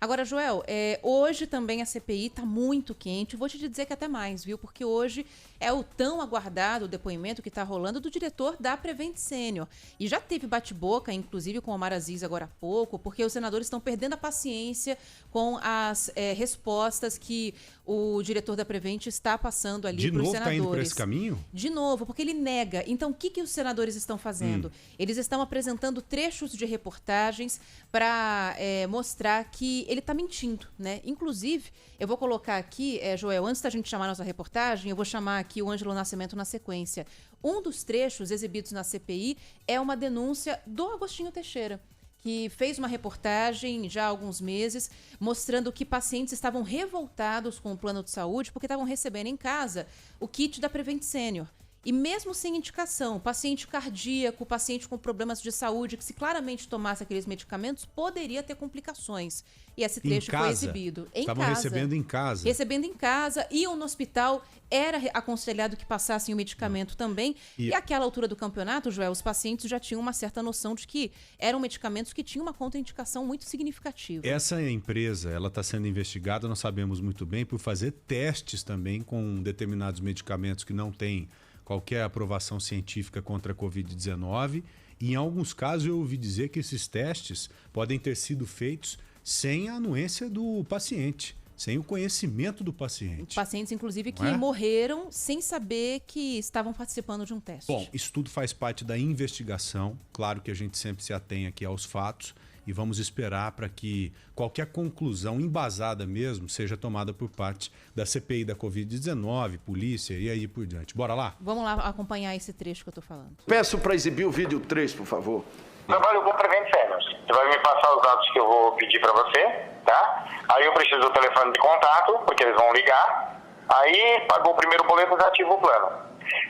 Agora, Joel, hoje também a CPI está muito quente. Vou te dizer que até mais, viu? Porque hoje é o tão aguardado depoimento que está rolando do diretor da Prevent Senior. E já teve bate-boca, inclusive com o Omar Aziz agora há pouco, porque os senadores estão perdendo a paciência com as respostas que o diretor da Prevent está passando ali para os senadores. De novo está indo por esse caminho? De novo, porque ele nega. Então, o que os senadores estão fazendo? Eles estão apresentando trechos de reportagens para mostrar que ele está mentindo, né? Inclusive, eu vou colocar aqui, Joel, antes da gente chamar a nossa reportagem, eu vou chamar aqui o Ângelo Nascimento na sequência. Um dos trechos exibidos na CPI é uma denúncia do Agostinho Teixeira, que fez uma reportagem já há alguns meses mostrando que pacientes estavam revoltados com o plano de saúde porque estavam recebendo em casa o kit da Prevent Senior. E mesmo sem indicação, paciente cardíaco, paciente com problemas de saúde, que se claramente tomasse aqueles medicamentos, poderia ter complicações. E esse trecho foi exibido em casa. Estavam recebendo em casa. Recebendo em casa, iam no hospital, era aconselhado que passassem o medicamento também. E àquela altura do campeonato, Joel, os pacientes já tinham uma certa noção de que eram medicamentos que tinham uma contraindicação muito significativa. Essa empresa, ela está sendo investigada, nós sabemos muito bem, por fazer testes também com determinados medicamentos que não têm qualquer aprovação científica contra a Covid-19. E em alguns casos eu ouvi dizer que esses testes podem ter sido feitos sem a anuência do paciente, sem o conhecimento do paciente. Pacientes, inclusive, que morreram sem saber que estavam participando de um teste. Bom, isso tudo faz parte da investigação. Claro que a gente sempre se atém aqui aos fatos e vamos esperar para que qualquer conclusão embasada mesmo seja tomada por parte da CPI da Covid-19, polícia e aí por diante. Bora lá? Vamos lá acompanhar esse trecho que eu tô falando. Peço para exibir o vídeo 3, por favor. Trabalho com Prevent Senior. Você vai me passar os dados que eu vou pedir para você, tá? Aí eu preciso do telefone de contato, porque eles vão ligar. Aí pagou o primeiro boleto, desativa o plano.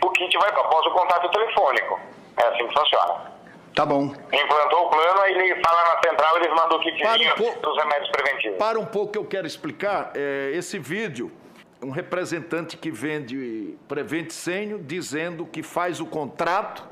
O kit vai após o contato telefônico. É assim que funciona. Tá bom. Implantou o plano, aí ele fala na central, eles mandam o kitzinho dos remédios preventivos. Para um pouco que eu quero explicar. Esse vídeo, um representante que vende Prevent Senior dizendo que faz o contrato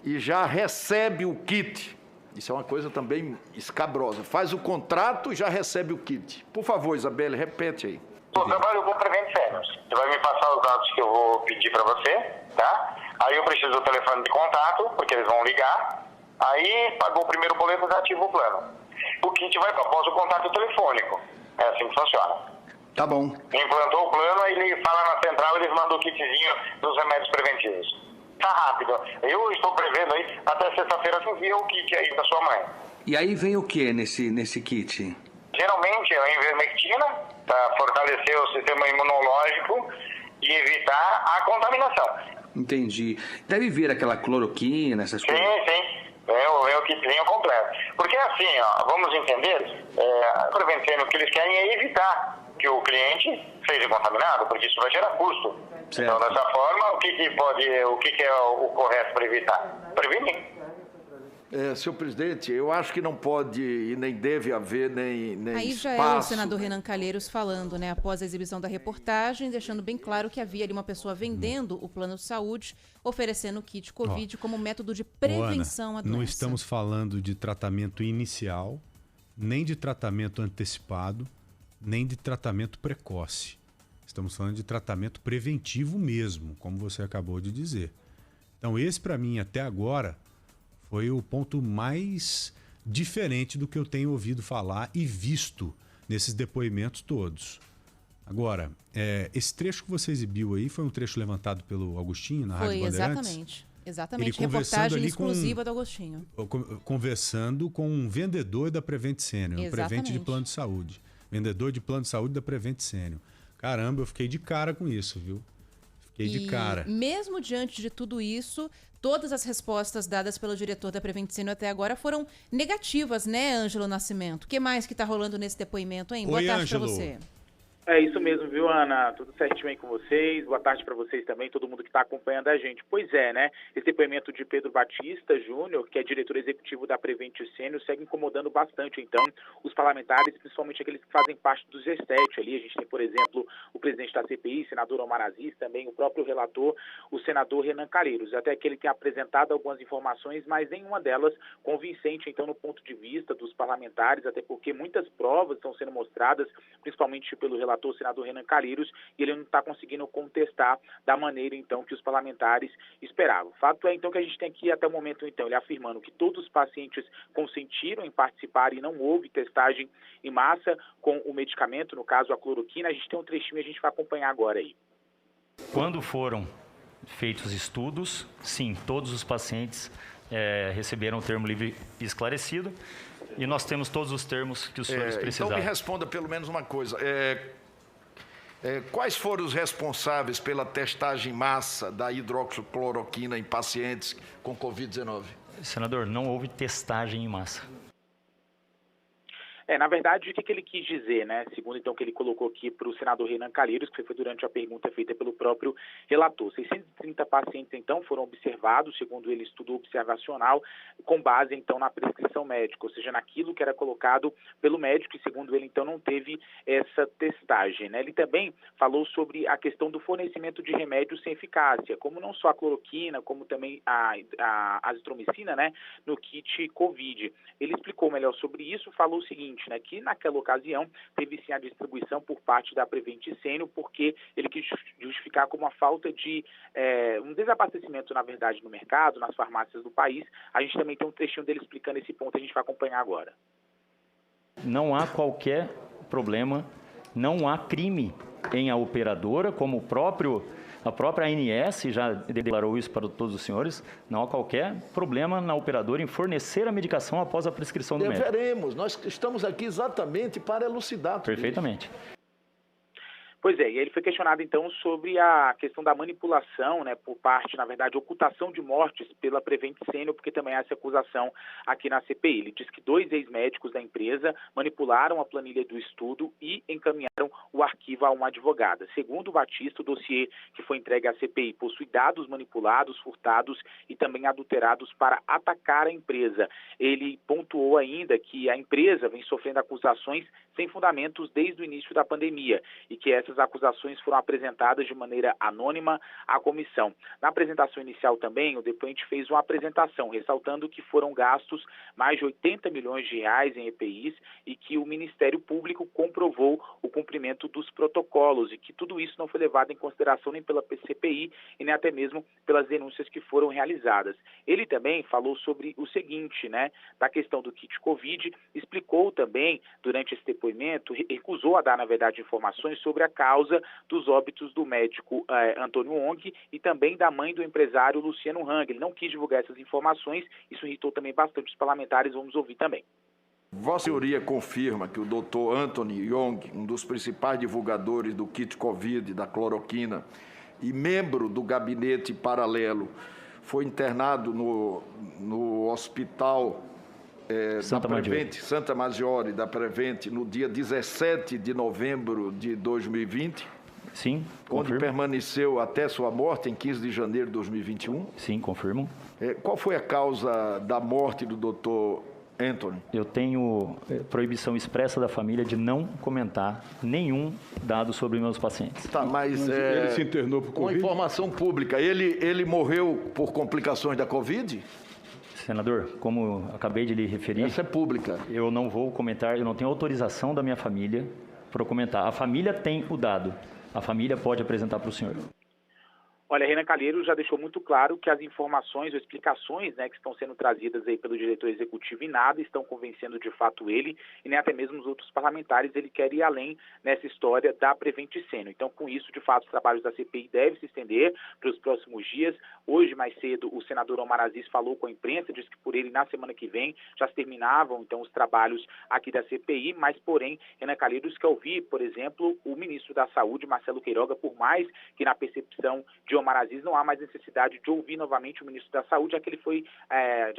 e já recebe o kit. Isso é uma coisa também escabrosa. Faz o contrato e já recebe o kit. Por favor, Isabelle, repete aí. Eu trabalho com Prevent Senior. Você vai me passar os dados que eu vou pedir para você, tá? Aí eu preciso do telefone de contato, porque eles vão ligar. Aí pagou o primeiro boleto, desativa o plano. O kit vai após o contato telefônico. É assim que funciona. Tá bom. Implantou o plano, aí ele fala na central, eles mandam o kitzinho dos remédios preventivos. Tá rápido. Eu estou prevendo aí, até sexta-feira você envia o kit aí da sua mãe. E aí vem o que nesse kit? Geralmente é a ivermectina, para fortalecer o sistema imunológico e evitar a contaminação. Entendi. Deve vir aquela cloroquina, essas coisas? Sim. É o kitzinho completo. Porque assim, vamos entender, a Prevent Senior, o que eles querem é evitar que o cliente seja contaminado, porque isso vai gerar custo. Certo. Então, dessa forma, o que é o correto para evitar? Prevenir. Senhor presidente, eu acho que não pode e nem deve haver nem aí já espaço. É o senador Renan Calheiros falando, né, após a exibição da reportagem, deixando bem claro que havia ali uma pessoa vendendo o plano de saúde, oferecendo o kit Covid como método de prevenção à doença. Não estamos falando de tratamento inicial, nem de tratamento antecipado, nem de tratamento precoce. Estamos falando de tratamento preventivo mesmo, como você acabou de dizer. Então esse, para mim, até agora, foi o ponto mais diferente do que eu tenho ouvido falar e visto nesses depoimentos todos. Agora, esse trecho que você exibiu aí foi um trecho levantado pelo Agostinho na Rádio Bandeirantes? Exatamente. Reportagem exclusiva do Agostinho. Conversando com um vendedor da Prevent Senior, um Prevent de plano de saúde. Vendedor de plano de saúde da Prevent Senior. Caramba, eu fiquei de cara com isso, viu? Fiquei de cara. Mesmo diante de tudo isso, todas as respostas dadas pelo diretor da Prevent Senior até agora foram negativas, né, Ângelo Nascimento? O que mais que tá rolando nesse depoimento, hein? Boa tarde para você. É isso mesmo, viu, Ana? Tudo certinho aí com vocês. Boa tarde para vocês também, todo mundo que está acompanhando a gente. Pois é, né? Esse depoimento de Pedro Batista Júnior, que é diretor executivo da Prevent Sênior, segue incomodando bastante, então, os parlamentares, principalmente aqueles que fazem parte do G7 ali. A gente tem, por exemplo, o presidente da CPI, senador Omar Aziz, também o próprio relator, o senador Renan Calheiros. Até que ele tem apresentado algumas informações, mas nenhuma delas convincente, então, no ponto de vista dos parlamentares, até porque muitas provas estão sendo mostradas, principalmente pelo relator, o senador Renan Calheiros, e ele não está conseguindo contestar da maneira, então, que os parlamentares esperavam. O fato é, então, que a gente tem aqui, até o momento, então, ele afirmando que todos os pacientes consentiram em participar e não houve testagem em massa com o medicamento, no caso, a cloroquina. A gente tem um trechinho e a gente vai acompanhar agora aí. Quando foram feitos estudos, sim, todos os pacientes receberam o termo livre e esclarecido, e nós temos todos os termos que os senhores precisaram. Então me responda pelo menos uma coisa. Quais foram os responsáveis pela testagem em massa da hidroxicloroquina em pacientes com Covid-19? Senador, não houve testagem em massa. Na verdade, o que ele quis dizer, né? Segundo, então, que ele colocou aqui para o senador Renan Calheiros, que foi durante a pergunta feita pelo próprio relator. 630 pacientes, então, foram observados, segundo ele, estudo observacional, com base, então, na prescrição médica, ou seja, naquilo que era colocado pelo médico, e, segundo ele, então, não teve essa testagem, né? Ele também falou sobre a questão do fornecimento de remédios sem eficácia, como não só a cloroquina, como também a azitromicina, né, no kit Covid. Ele explicou melhor sobre isso, falou o seguinte, né, que naquela ocasião teve sim a distribuição por parte da Prevent Sênior, porque ele quis justificar como uma falta de um desabastecimento, na verdade, no mercado, nas farmácias do país. A gente também tem um trechinho dele explicando esse ponto, a gente vai acompanhar agora. Não há qualquer problema, não há crime em a operadora, como a própria ANS já declarou isso para todos os senhores, não há qualquer problema na operadora em fornecer a medicação após a prescrição do médico. Veremos, nós estamos aqui exatamente para elucidar tudo Perfeitamente. Pois é, e ele foi questionado, então, sobre a questão da manipulação, né, por parte, na verdade, ocultação de mortes pela Prevent Sênior, porque também há essa acusação aqui na CPI. Ele diz que 2 ex-médicos da empresa manipularam a planilha do estudo e encaminharam o arquivo a uma advogada. Segundo o Batista, o dossiê que foi entregue à CPI possui dados manipulados, furtados e também adulterados para atacar a empresa. Ele pontuou ainda que a empresa vem sofrendo acusações sem fundamentos desde o início da pandemia e que essas acusações foram apresentadas de maneira anônima à comissão. Na apresentação inicial também, o depoente fez uma apresentação, ressaltando que foram gastos mais de 80 milhões de reais em EPIs e que o Ministério Público comprovou o cumprimento dos protocolos e que tudo isso não foi levado em consideração nem pela CPI e nem até mesmo pelas denúncias que foram realizadas. Ele também falou sobre o seguinte, né, da questão do kit Covid, explicou também durante esse depoimento, recusou a dar, na verdade, informações sobre a causa dos óbitos do médico Antônio Ong e também da mãe do empresário Luciano Hang. Ele não quis divulgar essas informações, isso irritou também bastante os parlamentares, vamos ouvir também. Vossa Senhoria confirma que o Dr. Anthony Yong, um dos principais divulgadores do kit Covid, da cloroquina, e membro do gabinete paralelo, foi internado no hospital Santa Maggiore da Prevent no dia 17 de novembro de 2020? Sim, onde confirmo. Permaneceu até sua morte em 15 de janeiro de 2021? Sim, confirmo. Qual foi a causa da morte do Dr. Anthony? Eu tenho proibição expressa da família de não comentar nenhum dado sobre meus pacientes. Tá, mas ele se internou por Covid? Com informação pública, ele morreu por complicações da Covid? Senador, como acabei de lhe referir... Essa é pública. Eu não vou comentar, eu não tenho autorização da minha família para comentar. A família tem o dado, a família pode apresentar para o senhor. Olha, Renan Calheiros já deixou muito claro que as informações ou explicações, né, que estão sendo trazidas aí pelo diretor executivo em nada estão convencendo de fato ele e nem até mesmo os outros parlamentares. Ele quer ir além nessa história da Prevent Sênior. Então, com isso, de fato, os trabalhos da CPI devem se estender para os próximos dias. Hoje, mais cedo, o senador Omar Aziz falou com a imprensa, disse que por ele, na semana que vem, já se terminavam, então, os trabalhos aqui da CPI, mas, porém, Renan Calheiros quer ouvir, por exemplo, o ministro da Saúde, Marcelo Queiroga, por mais que na percepção de Gilmar Aziz, não há mais necessidade de ouvir novamente o ministro da Saúde, já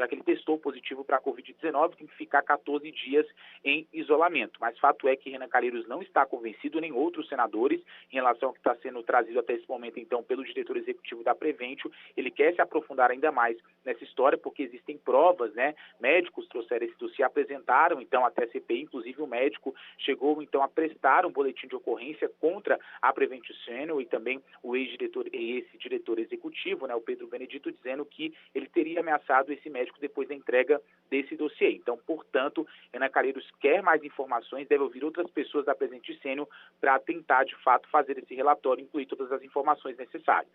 que ele testou positivo para a Covid-19, tem que ficar 14 dias em isolamento. Mas fato é que Renan Calheiros não está convencido, nem outros senadores, em relação ao que está sendo trazido até esse momento, então, pelo diretor executivo da Preventio. Ele quer se aprofundar ainda mais nessa história, porque existem provas, né? Médicos trouxeram esse dossiê, apresentaram, então, até a CPI, inclusive o médico chegou, então, a prestar um boletim de ocorrência contra a Preventio Senior e também o esse diretor executivo, né, o Pedro Benedito, dizendo que ele teria ameaçado esse médico depois da entrega desse dossiê. Então, portanto, Renan Calheiros quer mais informações, deve ouvir outras pessoas da Preventio Senior para tentar, de fato, fazer esse relatório e incluir todas as informações necessárias.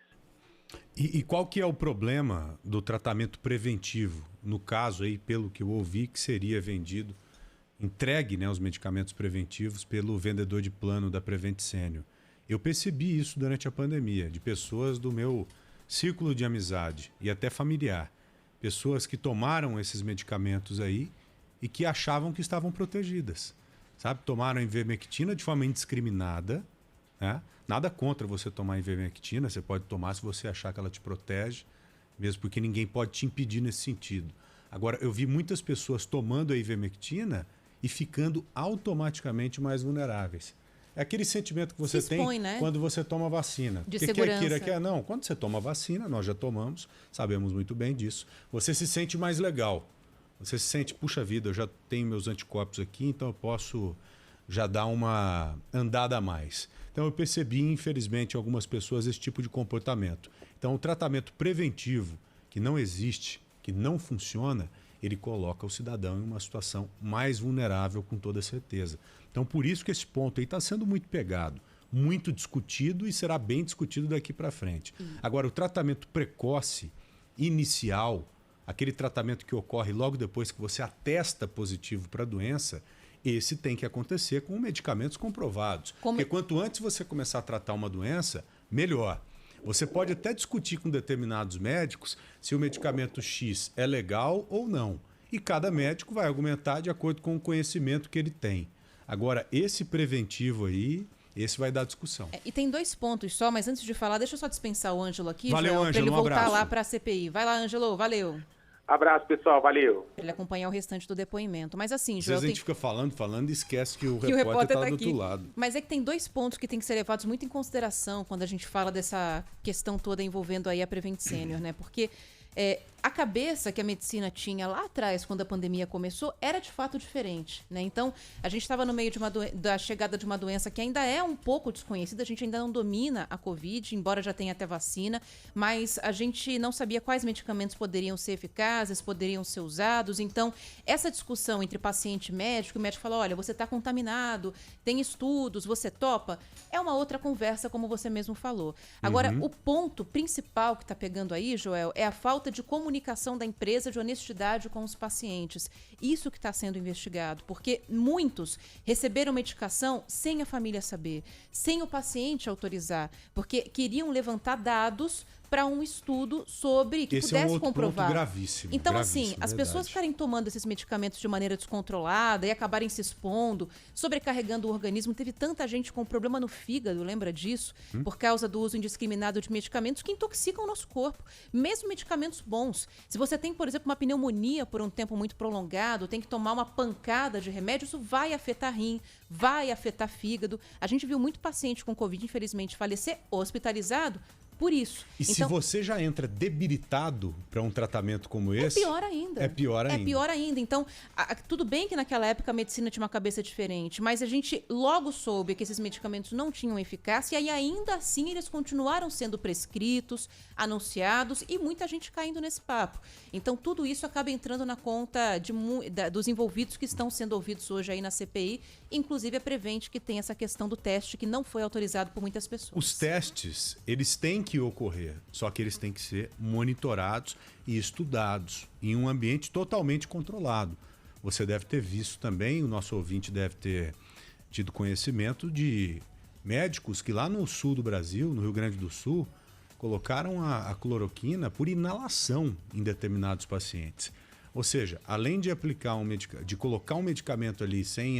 E qual que é o problema do tratamento preventivo? No caso, aí, pelo que eu ouvi, que seria vendido, entregue, né, os medicamentos preventivos pelo vendedor de plano da Prevent Senior. Eu percebi isso durante a pandemia, de pessoas do meu círculo de amizade e até familiar. Pessoas que tomaram esses medicamentos aí e que achavam que estavam protegidas. Sabe? Tomaram ivermectina de forma indiscriminada, né? Nada contra você tomar ivermectina, você pode tomar se você achar que ela te protege, mesmo porque ninguém pode te impedir nesse sentido. Agora, eu vi muitas pessoas tomando a ivermectina e ficando automaticamente mais vulneráveis. É aquele sentimento que você tem, né, quando você toma vacina. De segurança. Não, quando você toma vacina, nós já tomamos, sabemos muito bem disso, você se sente mais legal. Você se sente, puxa vida, eu já tenho meus anticorpos aqui, então eu posso já dar uma andada a mais. Então eu percebi, infelizmente, em algumas pessoas esse tipo de comportamento. Então o tratamento preventivo, que não existe, que não funciona, ele coloca o cidadão em uma situação mais vulnerável, com toda certeza. Então, por isso que esse ponto aí está sendo muito pegado, muito discutido e será bem discutido daqui para frente. Agora, o tratamento precoce, inicial, aquele tratamento que ocorre logo depois que você atesta positivo para a doença, esse tem que acontecer com medicamentos comprovados. Porque quanto antes você começar a tratar uma doença, melhor. Você pode até discutir com determinados médicos se o medicamento X é legal ou não. E cada médico vai argumentar de acordo com o conhecimento que ele tem. Agora, esse preventivo aí, esse vai dar discussão. E tem 2 pontos só, mas antes de falar, deixa eu só dispensar o Ângelo aqui, Valeu, para ele voltar abraço lá para a CPI. Vai lá, Ângelo, valeu. Abraço, pessoal, valeu. Para ele acompanhar o restante do depoimento. Mas assim, às vezes a gente fica falando e esquece que o repórter está do outro lado. Mas é que tem 2 pontos que tem que ser levados muito em consideração quando a gente fala dessa questão toda envolvendo aí a Prevent Senior, né? Porque a cabeça que a medicina tinha lá atrás, quando a pandemia começou, era de fato diferente, né? Então, a gente estava no meio da chegada de uma doença que ainda é um pouco desconhecida, a gente ainda não domina a Covid, embora já tenha até vacina, mas a gente não sabia quais medicamentos poderiam ser eficazes, poderiam ser usados. Então, essa discussão entre paciente e médico, o médico fala, olha, você está contaminado, tem estudos, você topa, é uma outra conversa, como você mesmo falou. Agora, o ponto principal que está pegando aí, Joel, é a falta de comunicação da empresa de honestidade com os pacientes. Isso que está sendo investigado, porque muitos receberam medicação sem a família saber, sem o paciente autorizar, porque queriam levantar dados para um estudo sobre que esse pudesse é um outro comprovar. Ponto gravíssimo. Então, gravíssimo, assim, as pessoas ficarem tomando esses medicamentos de maneira descontrolada e acabarem se expondo, sobrecarregando o organismo. Teve tanta gente com problema no fígado, lembra disso? Por causa do uso indiscriminado de medicamentos que intoxicam o nosso corpo. Mesmo medicamentos bons. Se você tem, por exemplo, uma pneumonia por um tempo muito prolongado, tem que tomar uma pancada de remédio, isso vai afetar rim, vai afetar fígado. A gente viu muito paciente com Covid, infelizmente, falecer hospitalizado por isso. E então, se você já entra debilitado para um tratamento como esse... É pior ainda. É pior ainda. É pior ainda. Então, tudo bem que naquela época a medicina tinha uma cabeça diferente, mas a gente logo soube que esses medicamentos não tinham eficácia e ainda assim eles continuaram sendo prescritos, anunciados e muita gente caindo nesse papo. Então, tudo isso acaba entrando na conta dos envolvidos que estão sendo ouvidos hoje aí na CPI, inclusive a Prevent, que tem essa questão do teste que não foi autorizado por muitas pessoas. Os testes, eles têm que ocorrer, só que eles têm que ser monitorados e estudados em um ambiente totalmente controlado. Você deve ter visto também, o nosso ouvinte deve ter tido conhecimento de médicos que lá no sul do Brasil, no Rio Grande do Sul, colocaram a cloroquina por inalação em determinados pacientes. Ou seja, além de colocar um medicamento ali sem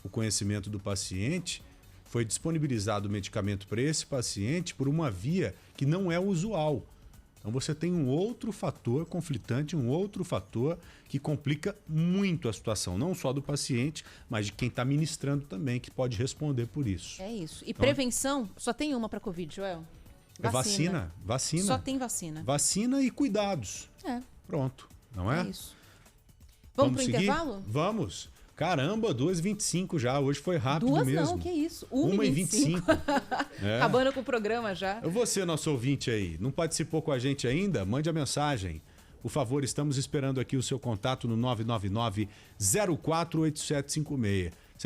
o conhecimento do paciente, foi disponibilizado o medicamento para esse paciente por uma via que não é usual. Então você tem um outro fator conflitante, um outro fator que complica muito a situação, não só do paciente, mas de quem está ministrando também, que pode responder por isso. É isso. E prevenção, só tem uma para Covid, Joel? Vacina. Vacina. Só tem vacina. Vacina e cuidados. Pronto, não é? É isso. Vamos pro seguir? intervalo? Vamos. Caramba, 2h25 já. Hoje foi rápido mesmo. Não, que isso. 1h25. Acabando com o programa já. Você, nosso ouvinte aí, não participou com a gente ainda? Mande a mensagem. Por favor, estamos esperando aqui o seu contato no 999-048756.